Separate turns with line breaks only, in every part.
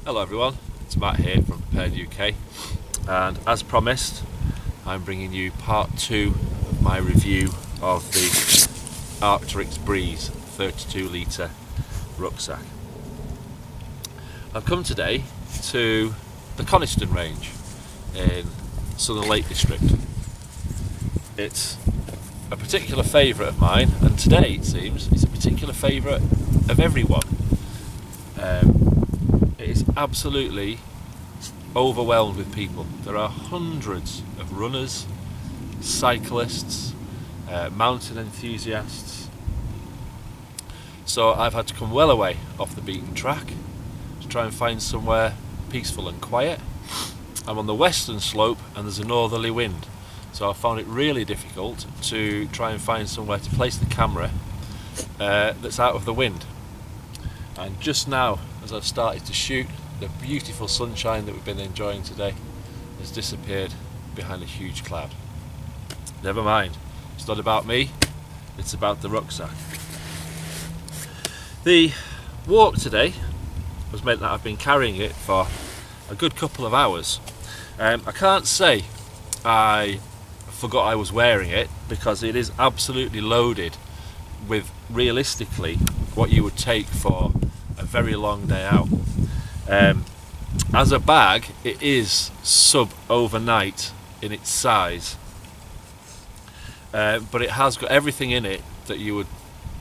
Hello everyone, it's Matt here from Prepared UK, and as promised I'm bringing you part 2 of my review of the Arcteryx Brize 32 litre rucksack. I've come today to the Coniston range in Southern Lake District. It's a particular favourite of mine, and today it seems it's a particular favourite of everyone. It is absolutely overwhelmed with people. There are hundreds of runners, cyclists, mountain enthusiasts. So I've had to come well away off the beaten track to try and find somewhere peaceful and quiet. I'm on the western slope and there's a northerly wind, so I found it really difficult to try and find somewhere to place the camera that's out of the wind. And just now, as I've started to shoot, the beautiful sunshine that we've been enjoying today has disappeared behind a huge cloud. Never mind, it's not about me, it's about the rucksack. The walk today has meant that I've been carrying it for a good couple of hours. I can't say I forgot I was wearing it, because it is absolutely loaded with realistically what you would take for a very long day out. As a bag, it is sub-overnight in its size, but it has got everything in it that you would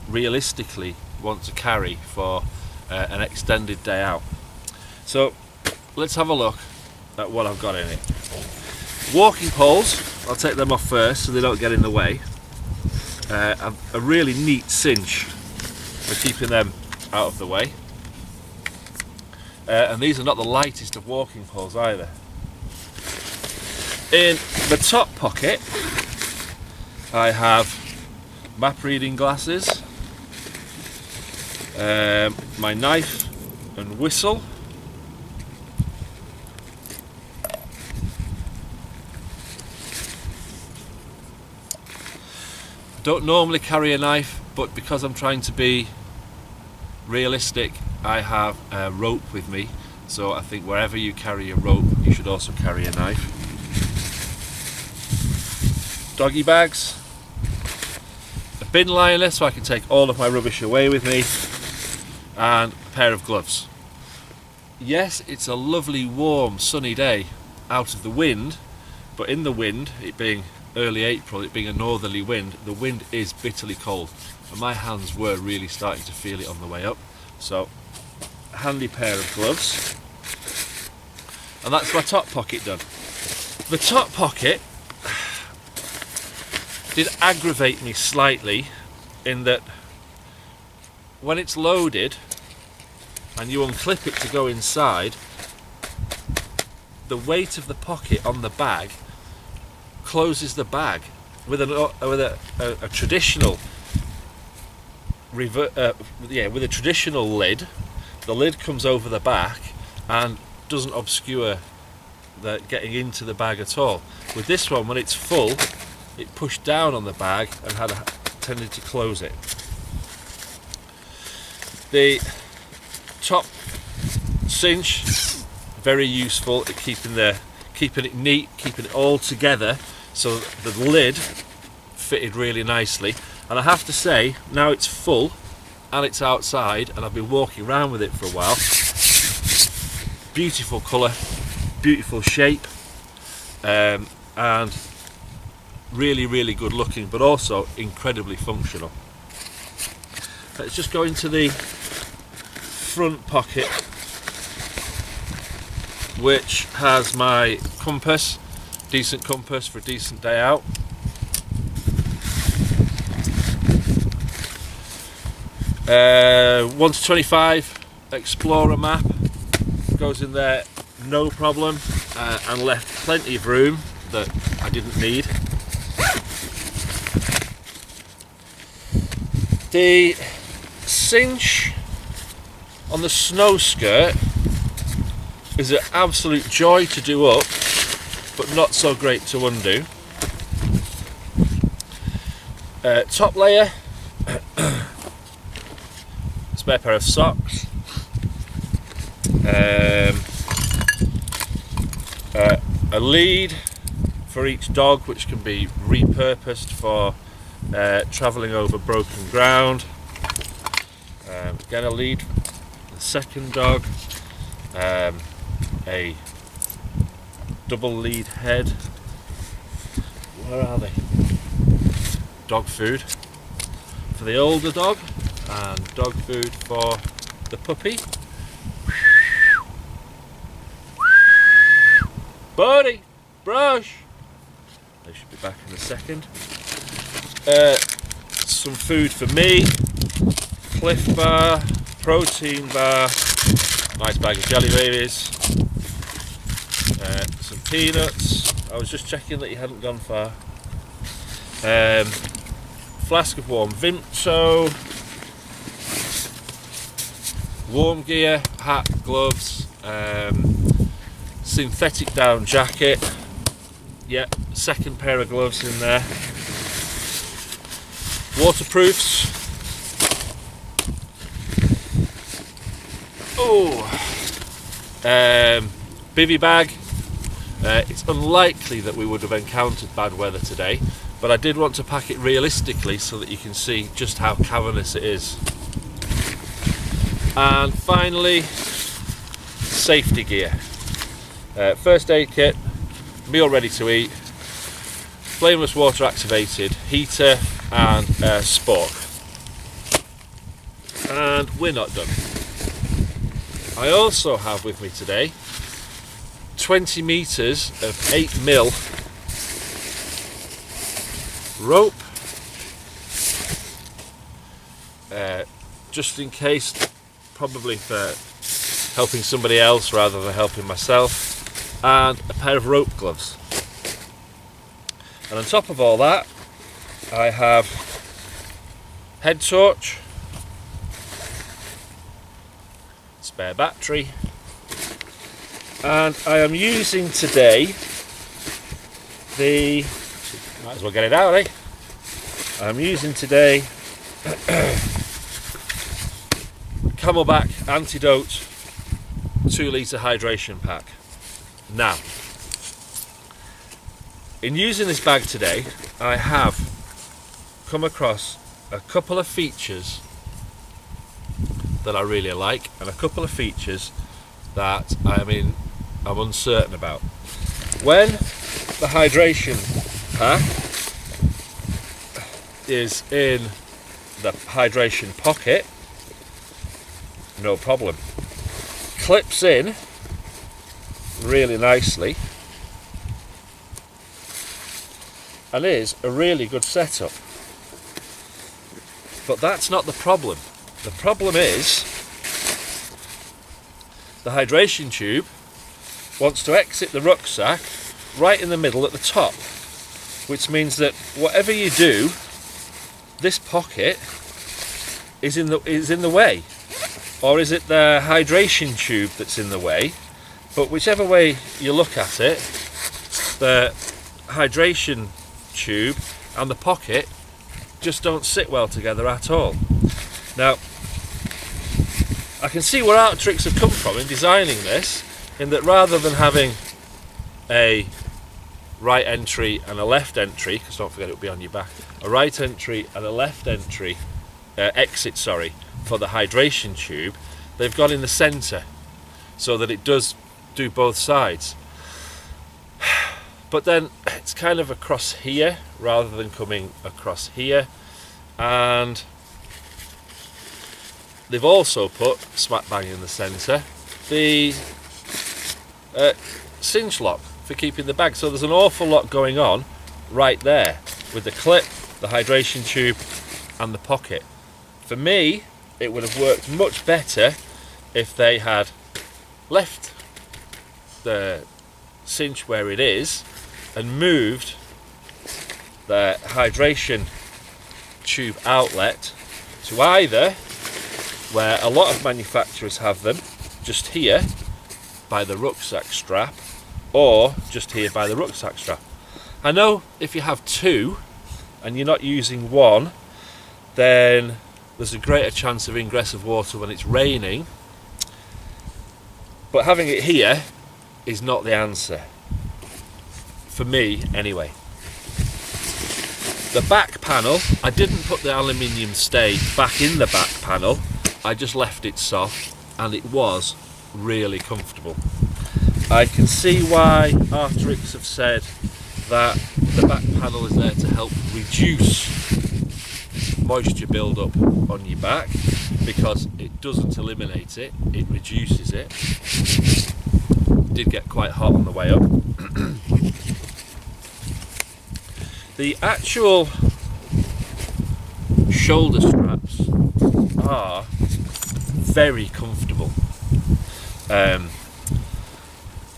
realistically want to carry for an extended day out. So let's have a look at what I've got in it. Walking poles, I'll take them off first so they don't get in the way. A really neat cinch for keeping them out of the way. And these are not the lightest of walking poles either. In the top pocket I have map reading glasses, my knife and whistle, I don't normally carry a knife, but because I'm trying to be realistic, I have a rope with me, so I think wherever you carry a rope you should also carry a knife. Doggy bags, a bin liner so I can take all of my rubbish away with me, and a pair of gloves. Yes, it's a lovely warm sunny day out of the wind, but in the wind, it being early April, it being a northerly wind, the wind is bitterly cold, and my hands were really starting to feel it on the way up. So a handy pair of gloves, and that's my top pocket done. The top pocket did aggravate me slightly in that when it's loaded and you unclip it to go inside, the weight of the pocket on the bag closes the bag with a traditional with a traditional lid. The lid comes over the back and doesn't obscure the getting into the bag at all. With this one, when it's full, it pushed down on the bag and tended to close it. The top cinch, very useful at keeping it neat, keeping it all together, so the lid fitted really nicely. And I have to say, now it's full and it's outside and I've been walking around with it for a while, beautiful colour, beautiful shape, and really good looking, but also incredibly functional. Let's just go into the front pocket, which has my compass, decent compass for a decent day out. Uh, 1 to 25 Explorer map goes in there, no problem, and left plenty of room that I didn't need. The cinch on the snow skirt is an absolute joy to do up, but not so great to undo. Top layer, spare pair of socks, a a lead for each dog, which can be repurposed for travelling over broken ground. Again, a lead for the second dog, a double lead head. Where are they? Dog food for the older dog and dog food for the puppy. Buddy, brush. They should be back in a second. Some food for me. Cliff bar, protein bar, nice bag of jelly babies, some peanuts. I was just checking that you hadn't gone far. Flask of warm Vimto, warm gear, hat, gloves, synthetic down jacket. Yep, second pair of gloves in there. Waterproofs. Bivy bag. It's unlikely that we would have encountered bad weather today, but I did want to pack it realistically so that you can see just how cavernous it is. And finally, safety gear. First aid kit, meal ready to eat, flameless water activated heater and spork. And we're not done. I also have with me today 20 metres of 8mm rope, just in case, probably for helping somebody else rather than helping myself, and a pair of rope gloves. And on top of all that, I have head torch, spare battery, and I am using today might as well get it out, eh? I'm using today Camelback Antidote 2 litre hydration pack. Now, in using this bag today, I have come across a couple of features that I really like and a couple of features that I'm uncertain about. When the hydration pack is in the hydration pocket, no problem. Clips in really nicely and is a really good setup. But that's not the problem. The problem is the hydration tube wants to exit the rucksack right in the middle at the top, which means that whatever you do, this pocket is in the way. Or is it the hydration tube that's in the way? But whichever way you look at it, the hydration tube and the pocket just don't sit well together at all. Now, I can see where Arcteryx have come from in designing this, in that rather than having a right entry and a left entry, because don't forget it will be on your back, a right entry and a left entry exit for the hydration tube, they've gone in the centre so that it does do both sides. But then it's kind of across here rather than coming across here, and they've also put, smack bang in the centre, the cinch lock for keeping the bag. So there's an awful lot going on right there with the clip, the hydration tube and the pocket. For me, it would have worked much better if they had left the cinch where it is and moved the hydration tube outlet to either where a lot of manufacturers have them, just here by the rucksack strap, or just here by the rucksack strap. I know if you have two and you're not using one, then there's a greater chance of ingress of water when it's raining, but having it here is not the answer. for me anyway. The back panel, I didn't put the aluminium stay back in the back panel, I just left it soft, and it was really comfortable. I can see why Arcteryx have said that the back panel is there to help reduce moisture build-up on your back, because it doesn't eliminate it, it reduces it. It did get quite hot on the way up. The actual shoulder straps are very comfortable.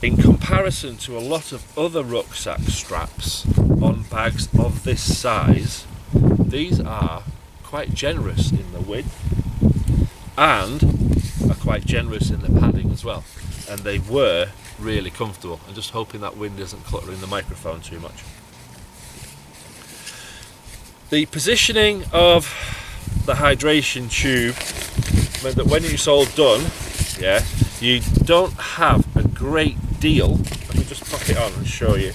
In comparison to a lot of other rucksack straps on bags of this size, these are quite generous in the width and are quite generous in the padding as well, and they were really comfortable. I'm just hoping that wind isn't cluttering the microphone too much. The positioning of the hydration tube meant that when it's all done, yeah, you don't have a great deal. Let me just pop it on and show you.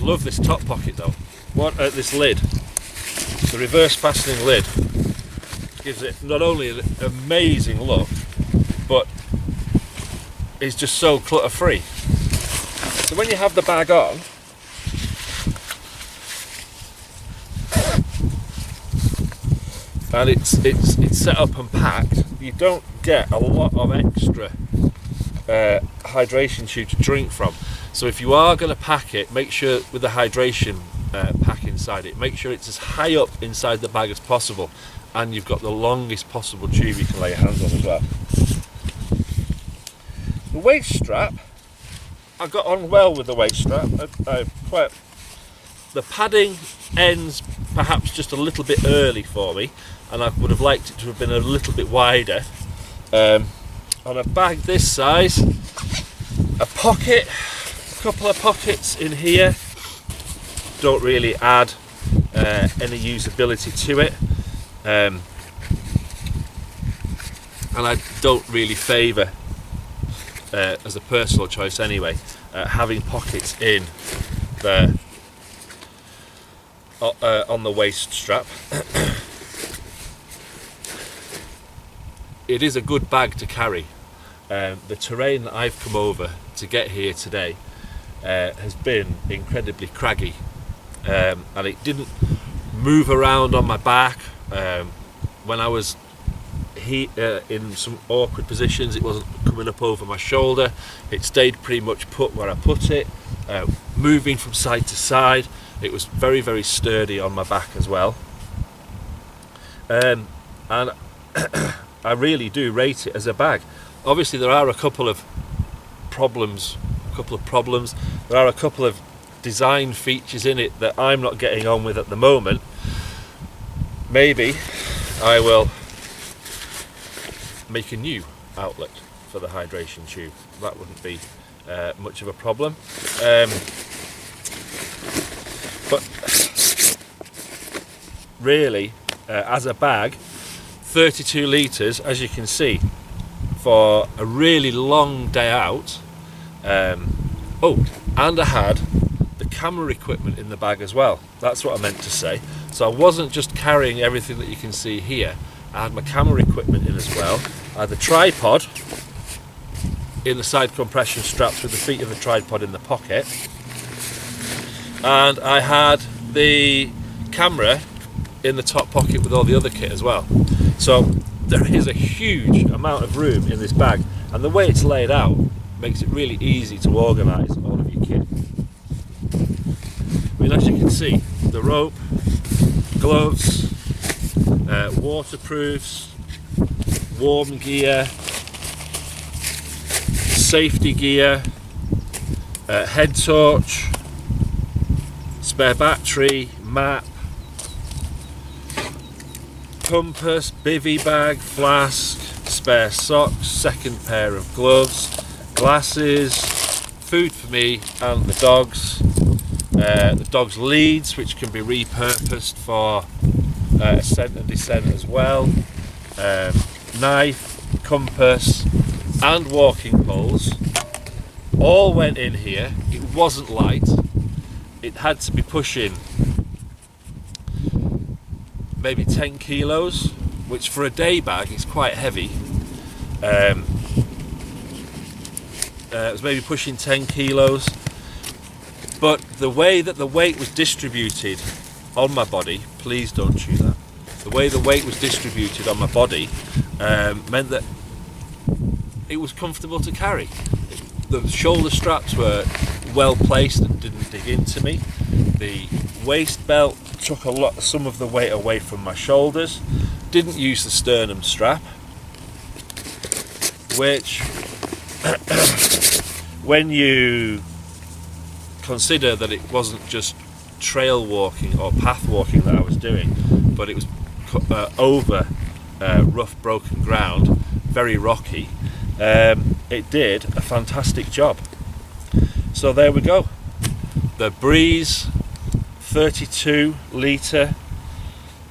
Love this top pocket though. What this lid, the reverse fastening lid, gives it not only an amazing look, but it's just so clutter free. So when you have the bag on, and it's set up and packed, you don't get a lot of extra hydration tube to drink from. So if you are going to pack it, make sure with the hydration pack inside it, make sure it's as high up inside the bag as possible, and you've got the longest possible tube you can lay your hands on as well. The waist strap, I got on well with the waist strap. The padding ends perhaps just a little bit early for me, and I would have liked it to have been a little bit wider. On a bag this size, a pocket, a couple of pockets in here don't really add any usability to it, and I don't really favour, as a personal choice anyway, having pockets in the on the waist strap. It is a good bag to carry. The terrain that I've come over to get here today has been incredibly craggy, and it didn't move around on my back. When I was in some awkward positions, it wasn't coming up over my shoulder. It stayed pretty much put where I put it, moving from side to side. It was very, very sturdy on my back as well, and I really do rate it as a bag. Obviously there are a couple of problems. There are a couple of design features in it that I'm not getting on with at the moment. Maybe I will make a new outlet for the hydration tube. That wouldn't be much of a problem. But really, as a bag, 32 litres, as you can see, for a really long day out. Oh, and I had the camera equipment in the bag as well. That's what I meant to say. So I wasn't just carrying everything that you can see here. I had my camera equipment in as well. I had the tripod in the side compression straps with the feet of the tripod in the pocket. And I had the camera in the top pocket with all the other kit as well. So there is a huge amount of room in this bag, and the way it's laid out makes it really easy to organise all of your kit. I mean, as you can see, the rope, gloves, waterproofs, warm gear, safety gear, head torch, spare battery, map, compass, bivvy bag, flask, spare socks, second pair of gloves, glasses, food for me and the dog's leads, which can be repurposed for ascent and descent as well, knife, compass, and walking poles all went in here. It wasn't light. It had to be pushing maybe 10 kilos, which for a day bag is quite heavy. It was maybe pushing 10 kilos, but the way that the weight was distributed on my body, please don't chew that, the way the weight was distributed on my body meant that it was comfortable to carry. The shoulder straps were well placed and didn't dig into me. The waist belt took some of the weight away from my shoulders. Didn't use the sternum strap, which when you consider that it wasn't just trail walking or path walking that I was doing, but it was over rough broken ground, very rocky, it did a fantastic job. So there we go, the Brize 32 litre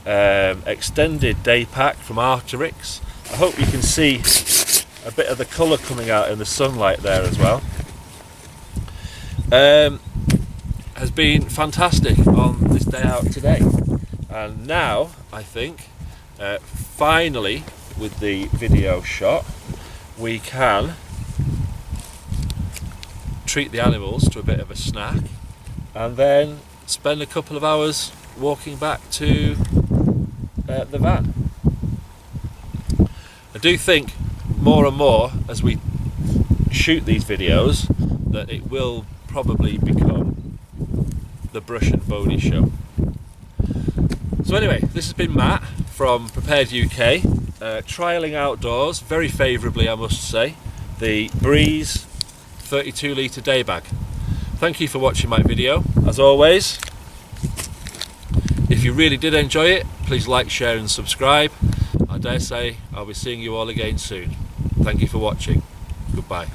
extended day pack from Arcteryx. I hope you can see a bit of the colour coming out in the sunlight there as well. Has been fantastic on this day out today, and now I think finally with the video shot we can treat the animals to a bit of a snack and then spend a couple of hours walking back to the van. I do think more and more as we shoot these videos that it will probably become the Brush and Boney show. So anyway, this has been Matt from Prepared UK, trialling outdoors very favourably, I must say, the Brize 32 litre day bag. Thank you for watching my video. As always, if you really did enjoy it, please like, share and subscribe. I dare say I'll be seeing you all again soon. Thank you for watching. Goodbye.